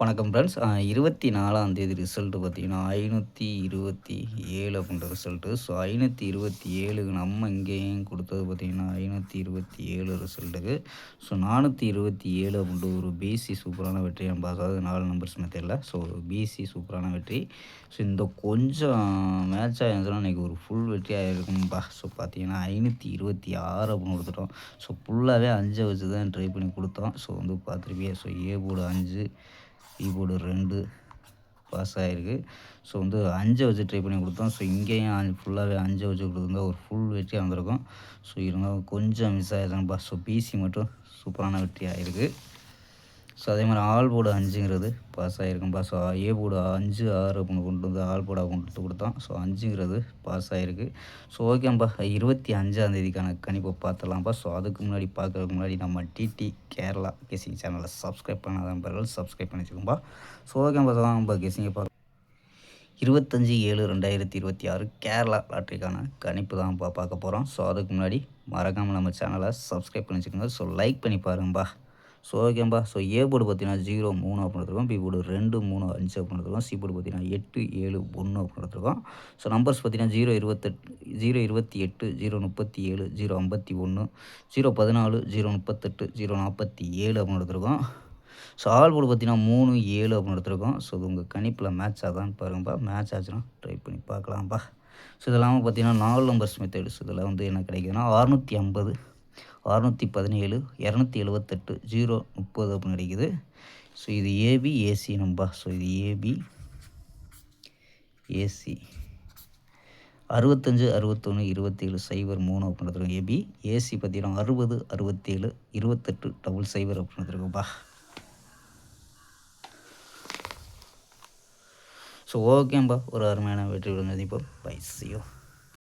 வணக்கம் ஃப்ரெண்ட்ஸ். 24ஆம் தேதி ரிசல்ட்டு பார்த்தீங்கன்னா, 527 அப்படின்ற ரிசல்ட்டு. ஸோ 527க்கு நம்ம இங்கேயும் குடுத்தது பார்த்தீங்கன்னா, 527 ரிசல்ட்டுக்கு. ஸோ 427 அப்படின்ற ஒரு பிசி சூப்பரான வெற்றி நம்ம அதாவது 4 நம்பர்ஸ் மெத்தட்ல. ஸோ பிசி சூப்பரான வெற்றி. ஸோ இந்த கொஞ்சம் மேட்ச் ஆயிருந்துச்சுன்னா இன்றைக்கி ஒரு ஃபுல் வெற்றி ஆகிருக்கும்பா. ஸோ பார்த்தீங்கன்னா 526 அப்படின்னு கொடுத்துட்டோம். ஸோ ஃபுல்லாகவே 5 வச்சு தான் ட்ரை பண்ணி கொடுத்தோம். ஸோ வந்து பார்த்துருப்பீங்க. So A board 5, B board 2 pass ஆகிருக்கு. ஸோ வந்து 5 வச்சு ட்ரை பண்ணி கொடுத்தோம். ஸோ இங்கேயும் ஃபுல்லாகவே 5 வச்சு கொடுத்துருந்தா ஒரு ஃபுல் வெற்றியாக வந்திருக்கும். ஸோ இருந்தாலும் கொஞ்சம் மிஸ் ஆகிடுதான்ப்பா. ஸோ பிசி மட்டும் சூப்பரான வெற்றி ஆகிருக்கு. ஸோ அதே மாதிரி ஆல் போர்டு 5ங்கிறது பாஸ் ஆகிருக்கும்பா. ஸோ ஏ போர்டு 5, 6 அப்படின்னு கொண்டு வந்து ஆல் போர்டாக கொண்டு வந்து கொடுத்தோம். ஸோ 5ங்கிறது பாஸ் ஆகிருக்கு. ஸோ ஓகேம்பா, 25ஆந்தேதிக்கான கணிப்பை பார்த்துடலாம்ப்பா. ஸோ அதுக்கு முன்னாடி பார்க்குறதுக்கு முன்னாடி நம்ம டிடி கேரளா கெஸிங் சேனலை சப்ஸ்கிரைப் பண்ணாத நண்பர்கள் சப்ஸ்கிரைப் பண்ணி வச்சுக்கோம்பா. ஸோ ஓகேம்பா, நம்ம கெஸிங்கை பார்க்க 25/7/2026 கேரளா லாட்ரிக்கான கணிப்பு தான்ப்பா பார்க்க போகிறோம். ஸோ அதுக்கு முன்னாடி மறக்காமல் நம்ம சேனலை சப்ஸ்கிரைப் பண்ணி வச்சுக்கோங்க. ஸோ லைக் பண்ணி பாருங்கப்பா. ஸோ ஓகேம்பா. ஸோ ஏ போர்டு பார்த்தீங்கன்னா 0, 3 அப்படின்னு எடுத்துருக்கோம். பி போர்டு 2, 3, 5 அப்படின்னு எடுத்துருக்கோம். சி போர்டு பார்த்தீங்கன்னா 8, 7, 1 அப்படின்னு எடுத்துருக்கோம். ஸோ நம்பர்ஸ் பார்த்தீங்கன்னா 028, 028, 037, 051, 014, 038, 047 அப்படின்னு எடுத்துருக்கோம். ஸோ ஆல் போர்டு பார்த்தீங்கன்னா 3, 7 அப்படின்னு எடுத்துருக்கோம். ஸோ இது உங்கள் கணிப்பில் மேட்ச் ஆகுதான்னு பாருங்கப்பா. மேட்ச் ஆச்சுன்னா ட்ரை பண்ணி பார்க்கலாம்ப்பா. ஸோ இது இல்லாமல் பார்த்தீங்கன்னா 4 நம்பர்ஸ் மெத்தடு. ஸோ இதில் வந்து என்ன கிடைக்குதுன்னா 650, 617, 278, 030 அப்படின்னு கிடைக்குது. ஸோ இது ஏபி ஏசி நம்பா. ஸோ இது ஏபி ஏசி 65, 61, 27, 03 அப்படின்னு எடுத்துருக்கோம் ஏபி. ஏசி பார்த்தீங்கன்னா 60, 67, 28, 00 அப்படின்னு எடுத்துருக்கோம்ப்பா. ஸோ ஓகேம்பா, ஒரு அருமையான வெற்றி சந்திப்போம். Bye, see you.